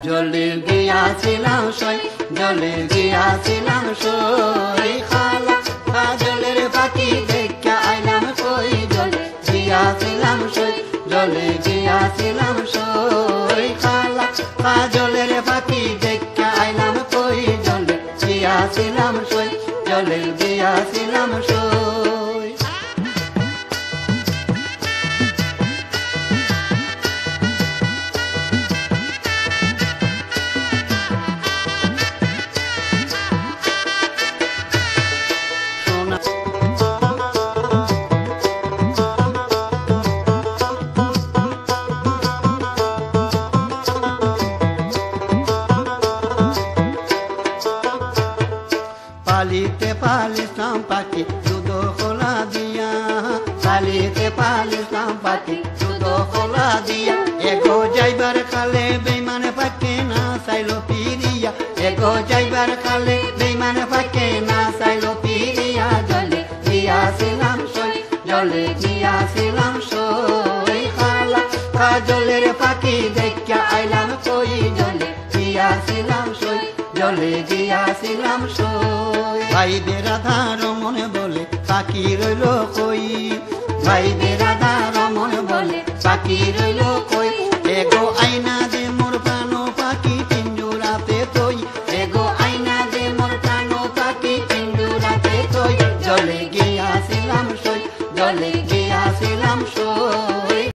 জলে গিয়াছিলাম সই, জলে গিয়াছিলাম সই, খালা জলের পাখি দেখা আইলাম কই। জলে গিয়াছিলাম সই, জলে গিয়াছিলাম সই, খালা জলের পাখি দেখা আইলাম কই। জলে গিয়াছিলাম সই, জলে গিয়াছিলাম সই। পালিতে পালিতাম পাখি দুধ খোলা দিয়া, পালিতে পালিতাম পাখি দুধ খোলা দিয়া। এগো যাইবার কালে বেইমান পাকে না চাইলো পিরিয়া, এগো যাইবার কালে বেইমান পাকে না চাইলো পিরিয়া। জলে গিয়াছিলাম সই, জলে গিয়াছিলাম সই, খালা জলের পাখি দেখা আইলাম কই। জলে গিয়াছিলাম সই, জলে গিয়াছিলাম সই। ভাই বেরাধার মনে বলে পাখি রইল কই, ভাই বেরাধার মনে বলে পাখি রইল কই।